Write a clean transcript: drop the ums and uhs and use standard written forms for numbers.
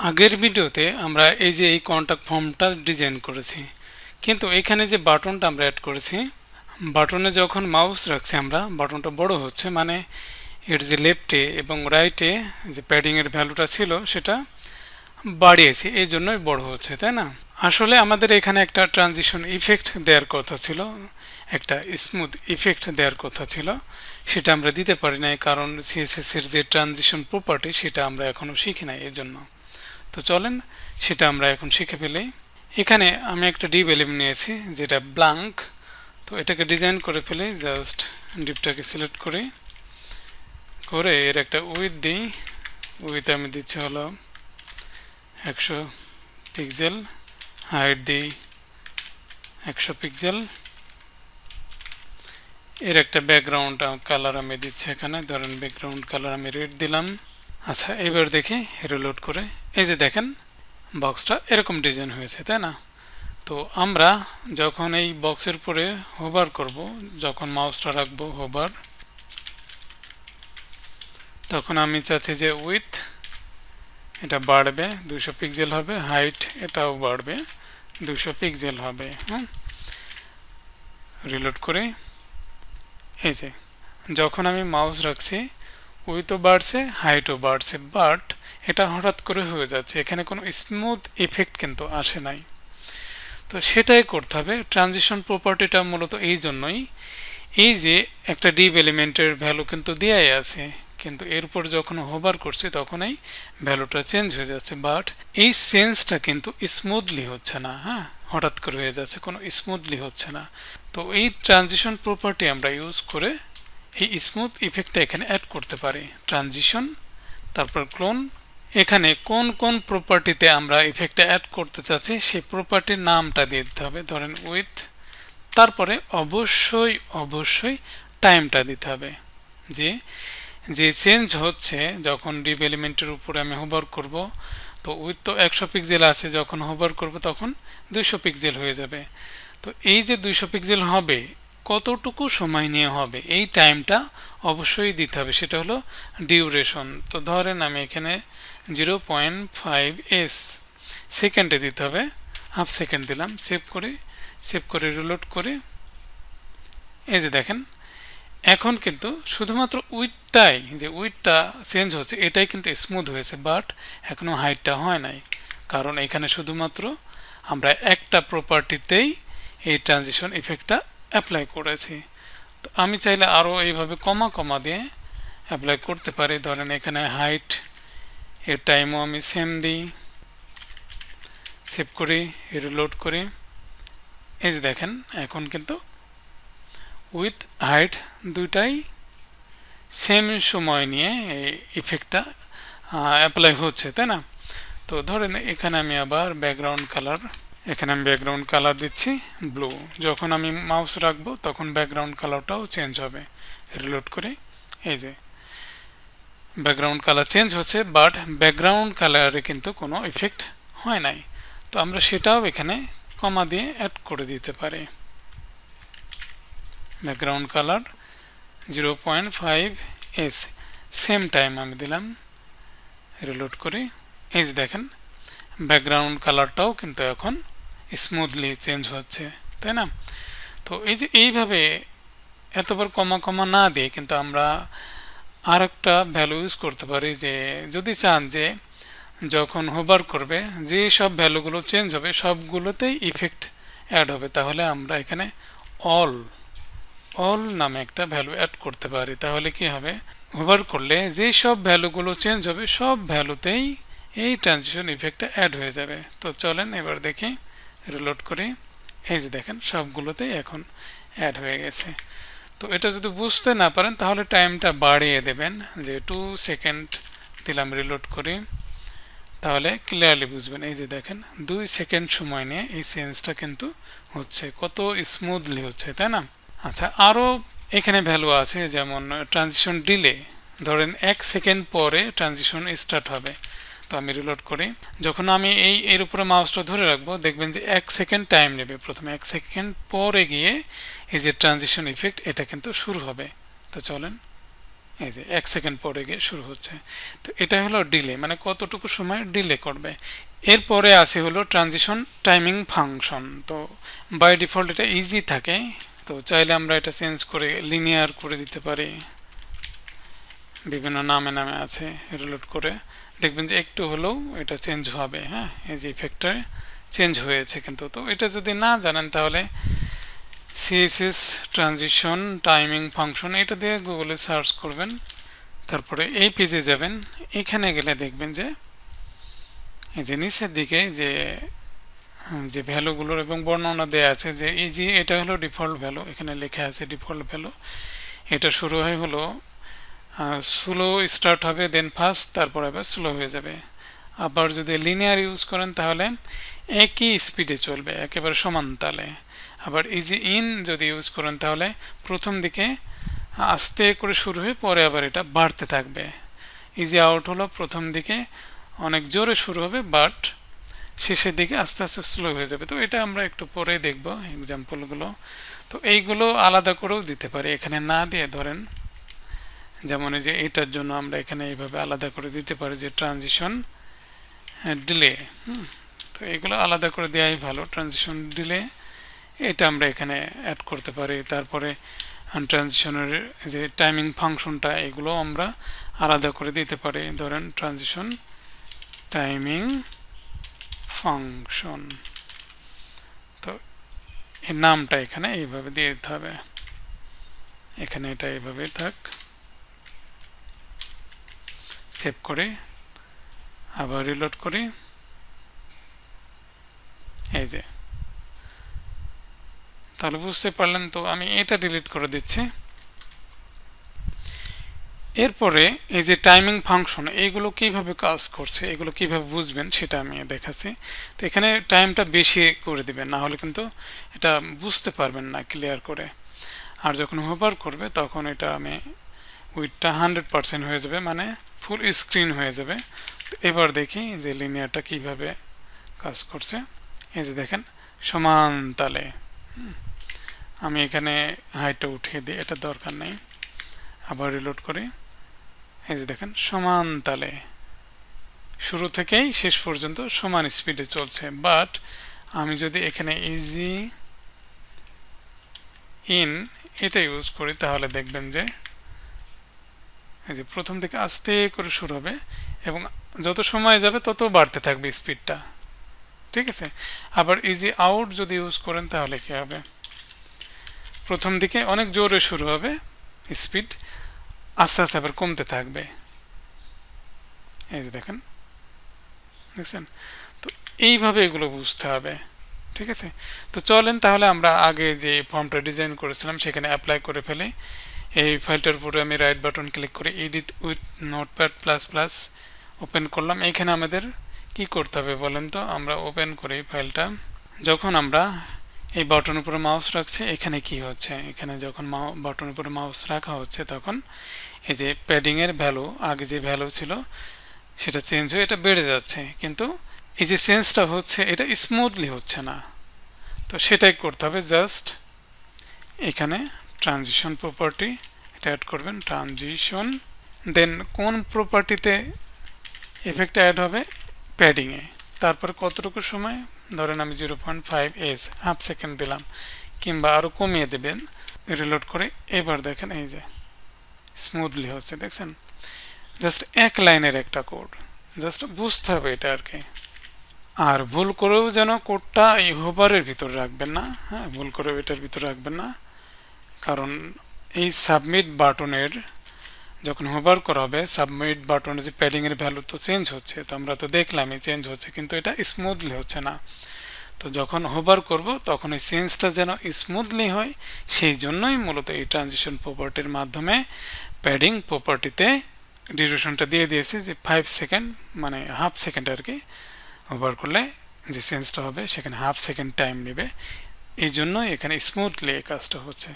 আগের ভিডিওতে আমরা এই যে এই কন্টাক্ট ফর্মটা ডিজাইন করেছি, কিন্তু এখানে যে বাটনটা আমরা অ্যাড করেছি, বাটনে যখন মাউস রাখছি আমরা বাটনটা বড় হচ্ছে, মানে এর যে লেফটে এবং রাইটে যে প্যাডিংয়ের ভ্যালুটা ছিল সেটা বাড়িয়েছি, এই জন্যই বড় হচ্ছে, তাই না? আসলে আমাদের এখানে একটা ট্রানজিশন ইফেক্ট দেওয়ার কথা ছিল, একটা স্মুথ ইফেক্ট দেওয়ার কথা ছিল, সেটা আমরা দিতে পারি নাই, কারণ সিএসএস এর যে ট্রানজিশন প্রপার্টি সেটা আমরা এখনও শিখি নাই এর জন্য। তো চলেন সেটা আমরা এখন শিখে ফেলি। এখানে আমি একটা ডিভ এলিমেন্ট নিয়েছি যেটা ব্ল্যাঙ্ক, তো এটাকে ডিজাইন করে ফেলি। জাস্ট ডিভটাকে সিলেক্ট করে এর একটা উইথ দিই। উইথ আমি দিচ্ছি হলো 100 পিক্সেল, হাইট দিই 100 পিক্সেল। এর একটা ব্যাকগ্রাউন্ড কালার আমি দিচ্ছি, এখানে ধরেন ব্যাকগ্রাউন্ড কালার আমি রেড দিলাম। আচ্ছা, এবার দেখি রিলোড করে, এই যে দেখেন বক্সটা এরকম ডিজাইন হয়েছে, তাই না? তো আমরা যখন এই বক্সের উপরে হোভার করব, যখন মাউসটা রাখবো হোভার, তখন আমি চাচ্ছি যে উইথ এটা বাড়বে 200 পিক্সেল হবে, হাইট এটাও বাড়বে 200 পিক্সেল হবে। রিলোড করে এই যে যখন আমি মাউস রাখছি উইথও বাড়ছে হাইটও বাড়ছে, বাট এটা হঠাৎ করে হয়ে যাচ্ছে, এখানে কোনো স্মুথ ইফেক্ট কিন্তু আসে নাই। তো সেটাই করতে হবে। ট্রানজিশন প্রপার্টিটা মূলত এই জন্যই, এই যে একটা ডিভ এলিমেন্টের ভ্যালু কিন্তু দেয়াই আছে, কিন্তু এরপর যখন হোভার করছি তখন এই ভ্যালুটা চেঞ্জ হয়ে যাচ্ছে, বাট এই চেঞ্জটা কিন্তু স্মুথলি হচ্ছে না। হ্যাঁ, হঠাৎ করে হয়ে যাচ্ছে, কোনো স্মুথলি হচ্ছে না। তো এই ট্রানজিশন প্রপার্টি আমরা ইউজ করে এই স্মুথ ইফেক্টটা এখানে অ্যাড করতে পারি। ট্রানজিশন, তারপর ক্লোন, এখানে কোন কোন প্রপার্টিতে আমরা ইফেক্টটা অ্যাড করতে চাচ্ছি সেই প্রপার্টির নামটা দিয়ে দিতে হবে। ধরেন উইথ, তারপরে অবশ্যই টাইমটা দিতে হবে, যে চেঞ্জ হচ্ছে যখন ডিভ এলিমেন্টের উপরে আমি হোভার করব। তো উইথ তো 100 পিক্সেল আছে, যখন হোভার করব তখন 200 পিক্সেল হয়ে যাবে। তো এই যে 200 পিক্সেল হবে, কতটুকু সময় নিয়ে হবে এই টাইমটা অবশ্যই দিতে হবে, সেটা হলো ডিউরেশন। তো ধরেন আমি এখানে 0.5s সেকেন্ডে দিতে হবে, হাফ সেকেন্ড দিলাম। সেভ করে রিলোড করে এই যে দেখেন এখন কিন্তু শুধুমাত্র উইথটাই, যে উইথটা চেঞ্জ হচ্ছে এটাই কিন্তু স্মুথ হয়েছে, বাট এখনো হাইটটা হয় নাই, কারণ এখানে শুধুমাত্র আমরা একটা প্রপার্টিতেই এই ট্রানজিশন ইফেক্টটা অ্যাপ্লাই করেছি। তো আমি চাইলে আরও এইভাবে কমা দিয়ে অ্যাপ্লাই করতে পারি। ধরেন এখানে হাইট এর টাইমও আমি সেম দিই, সেভ করি, রিলোড করি। এই যে দেখেন এখন কিন্তু উইথ হাইট দুইটাই সেম সময় নিয়ে এই ইফেক্টটা অ্যাপ্লাই হচ্ছে, তাই না? তো ধরেন এখানে আমি আবার ব্যাকগ্রাউন্ড কালার দিচ্ছি ব্লু। যখন আমি মাউস রাখবো তখন ব্যাকগ্রাউন্ড কালারটাও চেঞ্জ হবে। রিলোড করে এই যে ব্যাকগ্রাউন্ড কালার চেঞ্জ হচ্ছে, বাট ব্যাকগ্রাউন্ড কালারে কিন্তু কোনো ইফেক্ট হয় নাই। তো আমরা সেটাও এখানে কমা দিয়ে অ্যাড করে দিতে পারি। Background colour 0.5s, same time আমি দিলাম। রিলোড করি, এই যে দেখেন ব্যাকগ্রাউন্ড কালারটাও কিন্তু এখন স্মুথলি চেঞ্জ হচ্ছে, তাই না? তো এই যে এইভাবে এতবার কমা না দিয়ে কিন্তু আমরা আর একটা ভ্যালু ইউজ করতে পারি, যে যদি চান যে যখন হোভার করবে যে সব ভ্যালুগুলো চেঞ্জ হবে সবগুলোতেই ইফেক্ট অ্যাড হবে, তাহলে আমরা এখানে অল নামে একটা ভ্যালু অ্যাড করতে পারি। তাহলে কি হবে, হোভার করলে যে সব ভ্যালুগুলো চেঞ্জ হবে সব ভ্যালুতেই এই ট্রানজিশন ইফেক্টটা অ্যাড হয়ে যাবে। তো চলেন এবার দেখি, রিলোড করি, এই যে দেখেন সবগুলোতেই এখন অ্যাড হয়ে গেছে। তো এটা যদি বুঝতে না পারেন তাহলে টাইমটা বাড়িয়ে দেবেন, যে 2 সেকেন্ড দিলাম, রিলোড করি, তাহলে ক্লিয়ারলি বুঝবেন। এই যে দেখেন 2 সেকেন্ড সময় নিয়ে এই চেঞ্জটা কিন্তু হচ্ছে, কত স্মুথলি হচ্ছে, তাই না? আচ্ছা, আরও এখানে ভ্যালু আছে, যেমন ট্রানজিশন ডিলে। ধরেন 1 সেকেন্ড পরে ট্রানজিশন স্টার্ট হবে। তো আমি রিলোড করি, যখন আমি এর উপরে মাউসটা ধরে রাখবো দেখবেন যে 1 সেকেন্ড টাইম নেবে, প্রথমে 1 সেকেন্ড পরে গিয়ে এই যে ট্রানজিশন ইফেক্ট এটা কিন্তু শুরু হবে। তো চলেন এই যে 1 সেকেন্ড পরে গিয়ে শুরু হচ্ছে। তো এটা হলো ডিলে, মানে কতটুকু সময় ডিলে করবে। এরপরে আছে হলো ট্রানজিশন টাইমিং ফাংশন। তো বাই ডিফল্ট এটা ইজি থাকে, তো চাইলে আমরা এটা চেঞ্জ করে লিনিয়ার করে দিতে পারি, বিভিন্ন নামে নামে আছে, রিলোড করে দেখবেন যে একটু হলেও এটা চেঞ্জ হবে। হ্যাঁ, এই যে ইফেক্টটা চেঞ্জ হয়েছে কিন্তু। তো এটা যদি না জানেন তাহলে CSS ট্রানজিশন টাইমিং ফাংশন এটা দিয়ে গুগলে সার্চ করবেন, তারপরে এই পেজে যাবেন। এখানে গেলে দেখবেন যে এই যে নিচের দিকে যে ভ্যালুগুলোর এবং বর্ণনা দেওয়া আছে, যে ইজি এটা হলো ডিফল্ট ভ্যালু, এখানে লেখা আছে ডিফল্ট ভ্যালু। এটা শুরু হয় হলো স্লো স্টার্ট হবে, দেন ফাস্ট, তারপর আবার স্লো হয়ে যাবে। আবার যদি লিনিয়ার ইউজ করেন তাহলে একই স্পিডে চলবে, একেবারে সমান তালে। আবার ইজি ইন যদি ইউজ করেন তাহলে প্রথম দিকে আস্তে করে শুরু হয়ে পরে আবার এটা বাড়তে থাকবে। ইজি আউট হলো প্রথম দিকে অনেক জোরে শুরু হবে, বাট শেষের দিকে আস্তে আস্তে স্লো হয়ে যাবে। তো এটা আমরা একটু পরে দেখব এক্সাম্পলগুলো। তো এইগুলো আলাদা করেও দিতে পারি, এখানে না দিয়ে ধরেন যেমন এই যে এটার জন্য আমরা এখানে এইভাবে আলাদা করে দিতে পারি যে ট্রানজিশন ডিলে। তো এগুলো আলাদা করে দেওয়াই ভালো। ট্রানজিশন ডিলে এটা আমরা এখানে অ্যাড করতে পারি। তারপরে ট্রানজিশনের যে টাইমিং ফাংশনটা এগুলো আমরা আলাদা করে দিতে পারি, ধরেন ট্রানজিশন টাইমিং ফাংশন। তো এর নামটা এখানে এইভাবে দিয়ে দিতে হবে, এখানে এটা এইভাবে থাক। সেভ করে আবার রিলোড করি, এই যে তাহলে বুঝতে পারলেন। তো আমি এটা ডিলিট করে দিচ্ছি। এরপরে এই যে টাইমিং ফাংশন এইগুলো কিভাবে কাজ করছে, এগুলো কিভাবে বুঝবেন সেটা আমি দেখাচ্ছি। তো এখানে টাইমটা বেশি করে দিবেন, না হলে কিন্তু এটা বুঝতে পারবেন না ক্লিয়ার করে। আর যখন হোভার করবে তখন এটা আমি উইথটা 100% হয়ে যাবে, মানে ফুল স্ক্রিন হয়ে যাবে। তো এবার দেখি যে লিনিয়ারটা কিভাবে কাজ করছে। এই যে দেখেন সমান তালে। আমি এখানে হাইটটা উঠিয়ে দিই, এটা দরকার নেই। আবার রিলোড করি, এই যে দেখেন সমান তালে শুরু থেকেই শেষ পর্যন্ত সমান স্পিডে চলছে। বাট আমি যদি এখানে ইজি ইন এটা ইউজ করি তাহলে দেখবেন যে এই যে প্রথম থেকে আস্তে করে শুরু হবে এবং যত সময় যাবে তত বাড়তে থাকবে স্পিডটা, ঠিক আছে। আবার ইজি আউট যদি ইউজ করেন তাহলে কি হবে, প্রথম দিকে অনেক জোরে শুরু হবে স্পিড, আস্তে আস্তে আবার কমতে থাকবে। এই যে দেখেন, দেখছেন। তো এইভাবে এগুলো বুঝতে হবে, ঠিক আছে। তো চলেন তাহলে আমরা আগে যে ফর্মটা ডিজাইন করেছিলাম সেখানে অ্যাপ্লাই করে ফেলি। এই ফাইলটার উপরে আমি রাইট বাটন ক্লিক করে edit with notepad plus plus open করলাম। এখানে আমাদের কি করতে হবে বলেন তো, আমরা ওপেন করি ফাইলটা। যখন আমরা এই বাটন উপরে মাউস রাখছি এখানে কি হচ্ছে, এখানে যখন বাটন উপরে মাউস রাখা হচ্ছে তখন এই যে প্যাডিং এর ভ্যালু, আগে যে ভ্যালু ছিল সেটা চেঞ্জ হয়ে এটা বেড়ে যাচ্ছে, কিন্তু এই যে চেঞ্জটা হচ্ছে এটা স্মুথলি হচ্ছে না। তো সেটাই করতে হবে, জাস্ট এখানে ট্রানজিশন প্রপার্টি এটা অ্যাড করবেন, ট্রানজিশন, দেন কোন প্রপার্টিতে এফেক্ট অ্যাড হবে, প্যাডিংয়ে। তারপরে কতটুকু সময়, ধরেন আমি 0.5s হাফ সেকেন্ড দিলাম, কিংবা আরও কমিয়ে দেবেন। রিলোড করে এবার দেখেন এই যে স্মুথলি হচ্ছে, দেখছেন। জাস্ট এক লাইনের একটা কোড, জাস্ট বুঝতে হবে এটা আর কি। আর ভুল করেও যেন কোডটা এই হোভারের ভিতরে রাখবেন না, হ্যাঁ, ভুল করেও এটার ভিতরে রাখবেন না, কারণ এই সাবমিট বাটনের যখন হোভার করা হবে সাবমিট বাটনের যে প্যাডিংয়ের ভ্যালু তো চেঞ্জ হচ্ছে, তো আমরা তো দেখলামই চেঞ্জ হচ্ছে, কিন্তু এটা স্মুথলি হচ্ছে না। তো যখন হোভার করব তখন এই চেঞ্জটা যেন স্মুথলি হয়, সেই জন্যই মূলত এই ট্রানজিশন প্রপার্টির মাধ্যমে প্যাডিং প্রপার্টিতে ডিউরেশনটা দিয়ে দিয়েছি যে 5 সেকেন্ড, মানে হাফ সেকেন্ড আর কি। হোভার করলে যে চেঞ্জটা হবে সেখানে হাফ সেকেন্ড টাইম নেবে, এই জন্যই এখানে স্মুথলি এই কাজটা হচ্ছে।